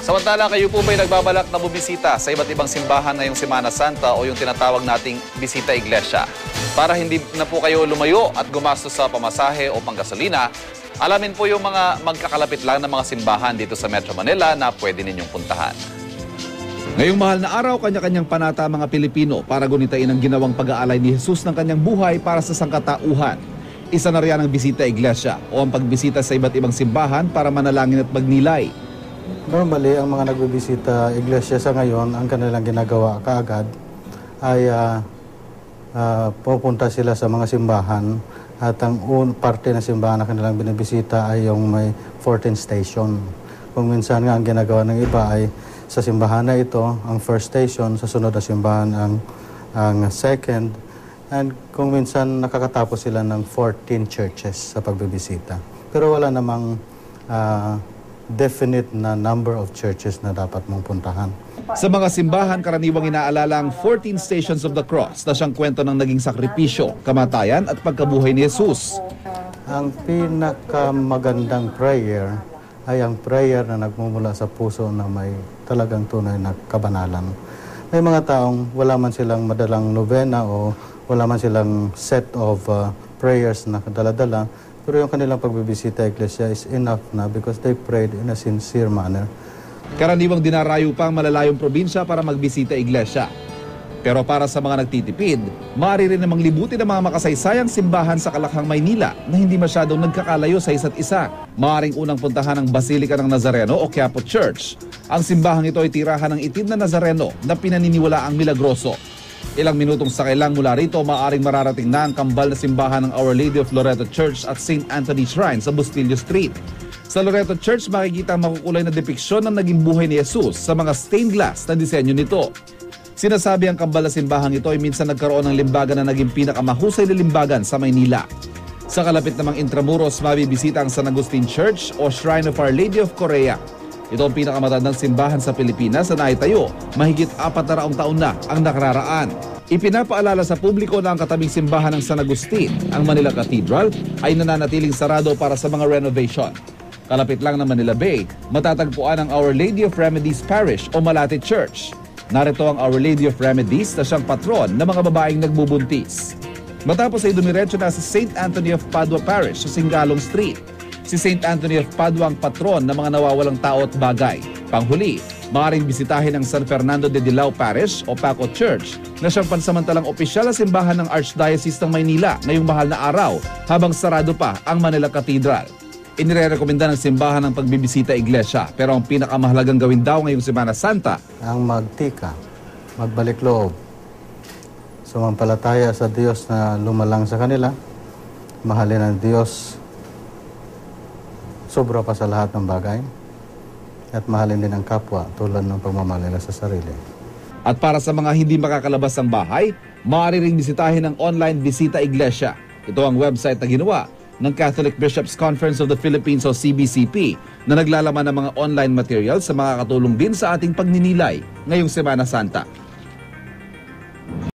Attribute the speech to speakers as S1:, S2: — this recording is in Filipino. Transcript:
S1: Samantala, kayo po ba'y nagbabalak na bubisita sa iba't ibang simbahan ngayong Semana Santa o yung tinatawag nating bisita iglesia? Para hindi na po kayo lumayo at gumastos sa pamasahe o panggasolina, alamin po yung mga magkakalapit lang ng mga simbahan dito sa Metro Manila na pwede ninyong puntahan.
S2: Ngayong mahal na araw, kanya-kanyang panata mga Pilipino para gunitain ang ginawang pag-aalay ni Jesus ng kanyang buhay para sa sangkatauhan. Isa na riyan ang bisita iglesia o ang pagbisita sa iba't ibang simbahan para manalangin at magnilay.
S3: Normally, ang mga nagbibisita iglesia sa ngayon, ang kanilang ginagawa kaagad ay pupunta sila sa mga simbahan at ang parte ng simbahan na kanilang binibisita ay yung may 14 station. Kung minsan nga ang ginagawa ng iba ay sa simbahan na ito, ang first station, sa sunod na simbahan ang second, and kung minsan nakakatapos sila ng 14 churches sa pagbibisita. Pero wala namang definite na number of churches na dapat mong puntahan.
S2: Sa mga simbahan, karaniwang inaalala ang 14 Stations of the Cross na siyang kwento ng naging sakripisyo, kamatayan at pagkabuhay ni Jesus.
S3: Ang pinakamagandang prayer ay ang prayer na nagmumula sa puso na may talagang tunay na kabanalan. May mga taong wala man silang madalang novena o wala man silang set of prayers na dala-dala, pero yung kanilang pagbibisita iglesia is enough na because they prayed in a sincere manner.
S2: Karaniwang dinarayo pa ang malalayong probinsya para magbisita iglesia. Pero para sa mga nagtitipid, maaari rin namang libutin ang mga makasaysayang simbahan sa Kalakhang, Maynila na hindi masyadong nagkakalayo sa isa't isa. Maaring unang puntahan ang Basilica ng Nazareno o Quiapo Church. Ang simbahang ito ay tirahan ng itim na Nazareno na pinaniniwalaang milagroso. Ilang minutong sakay lang mula rito, maaaring mararating na ang kambal na simbahan ng Our Lady of Loreto Church at St. Anthony Shrine sa Bustillo Street. Sa Loreto Church, makikita ang makukulay na depiksyon ng naging buhay ni Jesus sa mga stained glass na disenyo nito. Sinasabi ang kambal na simbahang ito ay minsan nagkaroon ng limbagan na naging pinakamahusay na limbagan sa Maynila. Sa kalapit namang Intramuros, mabibisita ang San Agustin Church o Shrine of Our Lady of Korea. Ito ang pinakamatandang simbahan sa Pilipinas na naitayo mahigit 400 taon na ang nakararaan. Ipinapaalala sa publiko na ang katabing simbahan ng San Agustin, ang Manila Cathedral, ay nananatiling sarado para sa mga renovation. Kalapit lang ng Manila Bay, matatagpuan ang Our Lady of Remedies Parish o Malate Church. Narito ang Our Lady of Remedies na siyang patron ng mga babaeng nagbubuntis. Matapos ay dumiretso na sa St. Anthony of Padua Parish sa Singalong Street. Si St. Anthony of Padua ang patron ng mga nawawalang tao at bagay. Panghuli, maaaring bisitahin ang San Fernando de Dilao Parish o Paco Church na siyang pansamantalang opisyal na simbahan ng Archdiocese ng Maynila ngayong mahal na araw habang sarado pa ang Manila Cathedral. Inirekomenda ng simbahan ang pagbibisita iglesia, pero ang pinakamahalagang gawin daw ngayong Semana Santa
S3: ang magtika, magbalik loob, sumampalataya sa Diyos na lumalang sa kanila, mahalin ang Diyos sobra pa sa lahat ng bagay, at mahalin din ang kapwa tulad ng pagmamahal nila sa sarili.
S2: At para sa mga hindi makakalabas ng bahay, maaari ring bisitahin ang online Bisita Iglesia. Ito ang website na ginawa ng Catholic Bishops Conference of the Philippines o CBCP na naglalaman ng mga online materials sa makakatulong din sa ating pagninilay ngayong Semana Santa.